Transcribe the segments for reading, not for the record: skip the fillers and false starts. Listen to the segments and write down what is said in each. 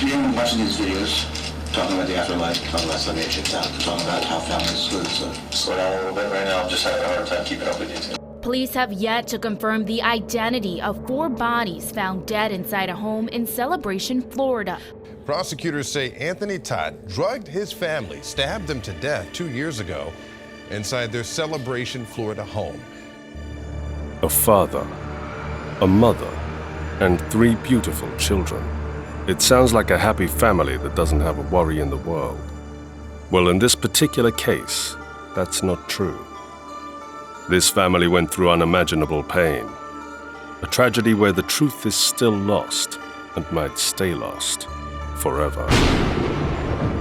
been watching these videos, talking about the afterlife, talking about salvation, talking about how families live. So slow down a little bit right now. I'm just having a hard time keeping up with you. Police have yet to confirm the identity of 4 bodies found dead inside a home in Celebration, Florida. Prosecutors say Anthony Todt drugged his family, stabbed them to death 2 years ago inside their Celebration, Florida home. A father, a mother, and 3 beautiful children. It sounds like a happy family that doesn't have a worry in the world. Well, in this particular case, that's not true. This family went through unimaginable pain. A tragedy where the truth is still lost and might stay lost forever.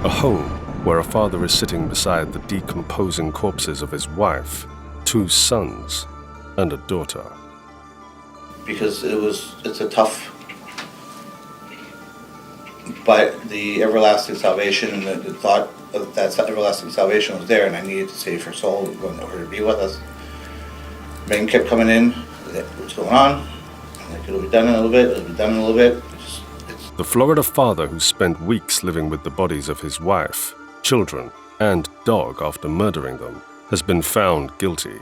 A home where a father is sitting beside the decomposing corpses of his wife, 2 sons, and a daughter. Because it's a tough, but the everlasting salvation and the thought of that everlasting salvation was there, and I needed to save her soul in order to be with us. Rain kept coming in. What's going on? I'm like, it'll be done in a little bit. It'll be done in a little bit. The Florida father who spent weeks living with the bodies of his wife, children, and dog after murdering them has been found guilty.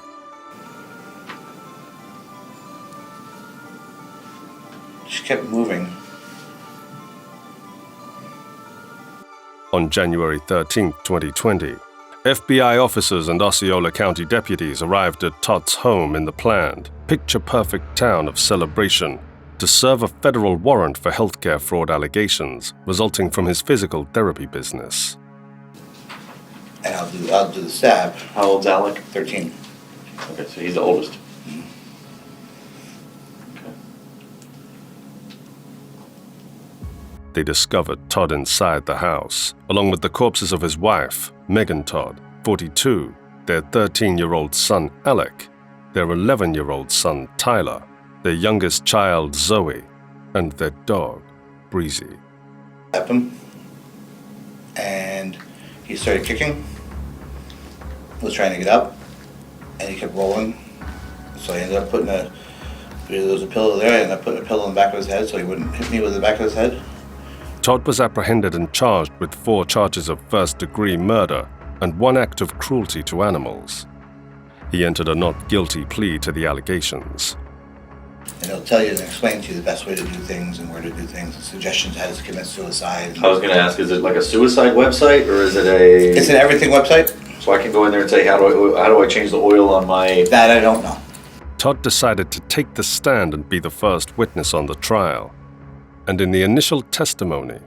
She kept moving. On January 13, 2020, FBI officers and Osceola County deputies arrived at Todt's home in the planned, picture-perfect town of Celebration to serve a federal warrant for healthcare fraud allegations resulting from his physical therapy business. And I'll do the stab. How old's Alec? 13. Okay, so he's the oldest. Mm-hmm. Okay. They discovered Todd inside the house, along with the corpses of his wife, Megan Todt, 42, their 13-year-old son, Alec, their 11-year-old son, Tyler, their youngest child, Zoe, and their dog, Breezy. Him, and he started kicking, was trying to get up, and he kept rolling. So I ended up there was a pillow there, I ended up putting a pillow in the back of his head so he wouldn't hit me with the back of his head. Todd was apprehended and charged with 4 charges of first-degree murder and 1 act of cruelty to animals. He entered a not guilty plea to the allegations. And it'll tell you and explain to you the best way to do things and where to do things, and suggestions how to commit suicide. I was going to ask, is it like a suicide website or is it a... It's an everything website. So I can go in there and say, how do I change the oil on my... That I don't know. Todd decided to take the stand and be the first witness on the trial. And in the initial testimony,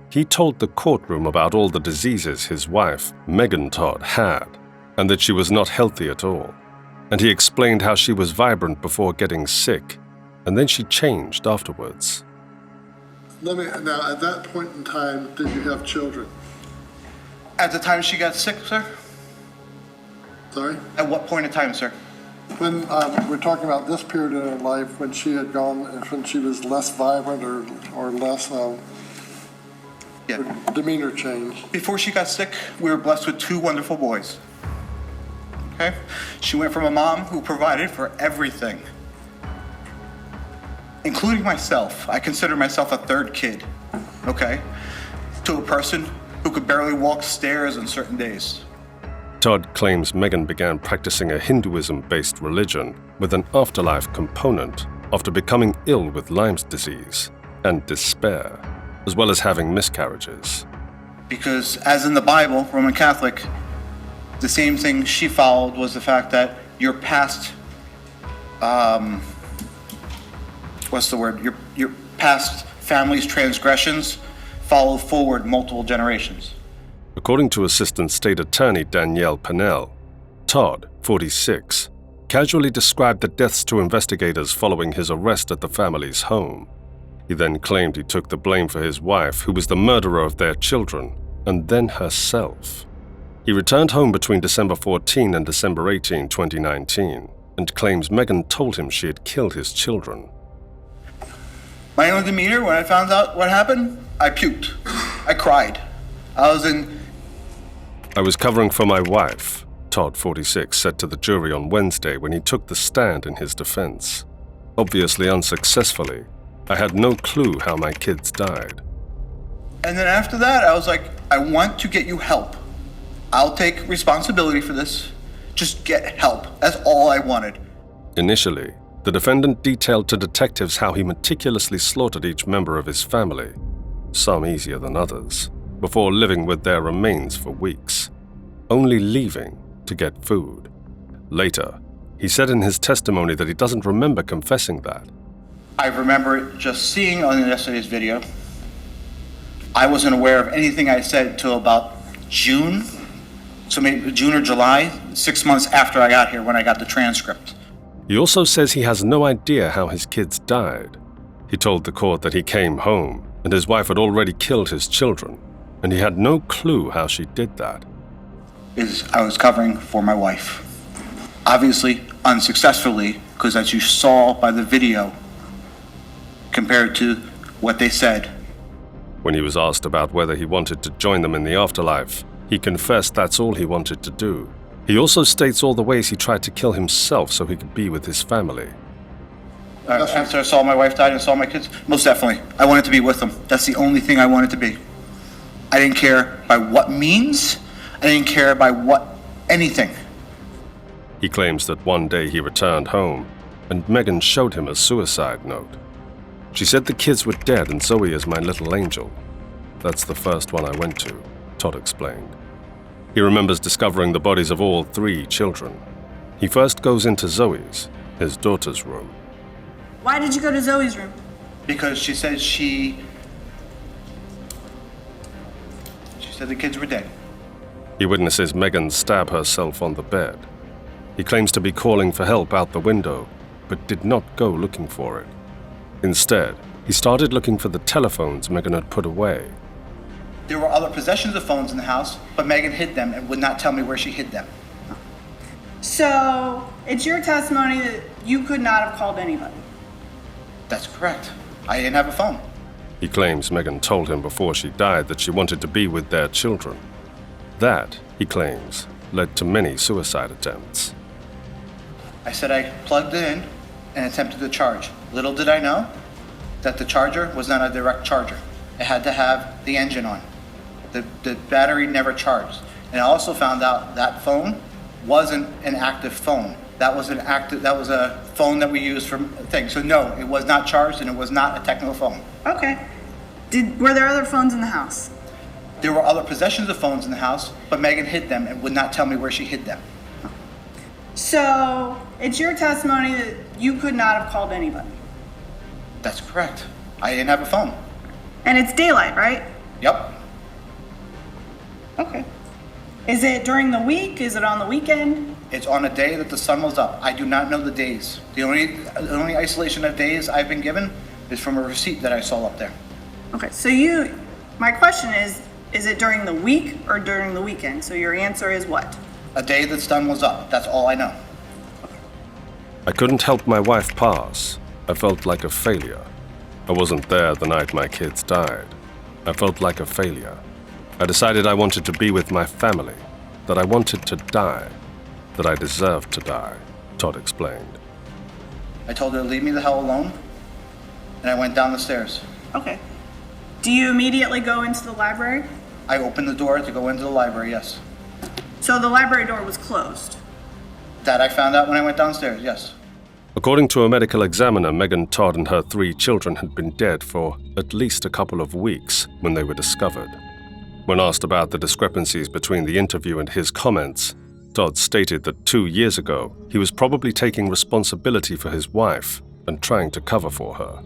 he told the courtroom about all the diseases his wife, Megan Todt, had, and that she was not healthy at all. And he explained how she was vibrant before getting sick, and then she changed afterwards. Now, at that point in time, did you have children? At the time she got sick, sir? Sorry? At what point in time, sir? When we're talking about this period in her life, when she had gone, when she was less vibrant or less her demeanor changed. Before she got sick, we were blessed with 2 wonderful boys. Okay? She went from a mom who provided for everything, including myself. I consider myself a 3rd kid, okay? To a person who could barely walk stairs on certain days. Todd claims Megan began practicing a Hinduism-based religion with an afterlife component after becoming ill with Lyme's disease and despair, as well as having miscarriages. Because as in the Bible, Roman Catholic, the same thing she followed was the fact that your past, your past family's transgressions follow forward multiple generations. According to Assistant State Attorney Danielle Pennell, Todd, 46, casually described the deaths to investigators following his arrest at the family's home. He then claimed he took the blame for his wife, who was the murderer of their children, and then herself. He returned home between December 14 and December 18, 2019, and claims Megan told him she had killed his children. My own demeanor, when I found out what happened, I puked. I cried. I was covering for my wife, Todd, 46, said to the jury on Wednesday when he took the stand in his defense. Obviously unsuccessfully, I had no clue how my kids died. And then after that, I was like, I want to get you help. I'll take responsibility for this. Just get help. That's all I wanted. Initially, the defendant detailed to detectives how he meticulously slaughtered each member of his family, some easier than others, before living with their remains for weeks, only leaving to get food. Later, he said in his testimony that he doesn't remember confessing that. I remember just seeing on yesterday's video. I wasn't aware of anything I said until about June. So maybe June or July, 6 months after I got here when I got the transcript. He also says he has no idea how his kids died. He told the court that he came home and his wife had already killed his children, and he had no clue how she did that. I was covering for my wife. Obviously, unsuccessfully, because as you saw by the video, compared to what they said. When he was asked about whether he wanted to join them in the afterlife, he confessed that's all he wanted to do. He also states all the ways he tried to kill himself so he could be with his family. After I saw my wife die and saw my kids, most definitely, I wanted to be with them. That's the only thing I wanted to be. I didn't care by what means. I didn't care by what anything. He claims that one day he returned home and Megan showed him a suicide note. She said the kids were dead and Zoe is my little angel. That's the first one I went to, Todt explained. He remembers discovering the bodies of all 3 children. He first goes into Zoe's, his daughter's room. Why did you go to Zoe's room? Because she said the kids were dead. He witnesses Megan stab herself on the bed. He claims to be calling for help out the window, but did not go looking for it. Instead, he started looking for the telephones Megan had put away. There were other possessions of phones in the house, but Megan hid them and would not tell me where she hid them. So, it's your testimony that you could not have called anybody? That's correct. I didn't have a phone. He claims Megan told him before she died that she wanted to be with their children. That, he claims, led to many suicide attempts. I said I plugged it in and attempted to charge. Little did I know that the charger was not a direct charger. It had to have the engine on. The battery never charged. And I also found out that phone wasn't an active phone. That was a phone that we used for things. So no, it was not charged and it was not a technical phone. Okay. Were there other phones in the house? There were other possessions of phones in the house, but Megan hid them and would not tell me where she hid them. So, it's your testimony that you could not have called anybody? That's correct. I didn't have a phone. And it's daylight, right? Yep. Okay. Is it during the week? Is it on the weekend? It's on a day that the sun was up. I do not know the days. The only isolation of days I've been given is from a receipt that I saw up there. Okay, so my question is it during the week or during the weekend? So your answer is what? A day that the sun was up. That's all I know. I couldn't help my wife pass. I felt like a failure. I wasn't there the night my kids died. I felt like a failure. I decided I wanted to be with my family, that I wanted to die, that I deserved to die, Todt explained. I told her to leave me the hell alone, and I went down the stairs. Okay. Do you immediately go into the library? I opened the door to go into the library, yes. So the library door was closed? That I found out when I went downstairs, yes. According to a medical examiner, Megan Todt and her 3 children had been dead for at least a couple of weeks when they were discovered. When asked about the discrepancies between the interview and his comments, Todt stated that 2 years ago, he was probably taking responsibility for his wife and trying to cover for her.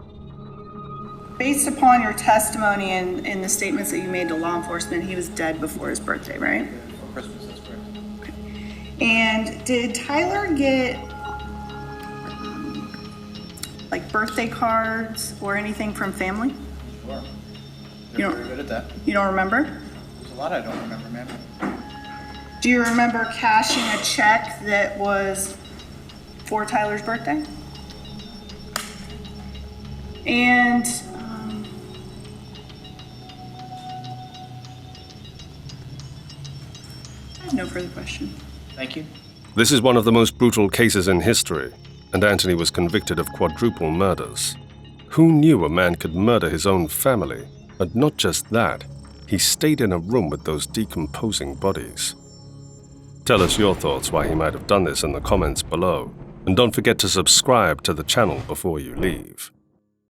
Based upon your testimony and in the statements that you made to law enforcement, he was dead before his birthday, right? Before Christmas, that's correct. And did Tyler get like birthday cards or anything from family? Sure. You They're don't- very good at that. You don't remember? There's a lot I don't remember, man. Do you remember cashing a check that was for Tyler's birthday? And I have no further question. Thank you. This is one of the most brutal cases in history, and Anthony was convicted of quadruple murders. Who knew a man could murder his own family And not just that, he stayed in a room with those decomposing bodies. Tell us your thoughts why he might have done this in the comments below, and don't forget to subscribe to the channel before you leave.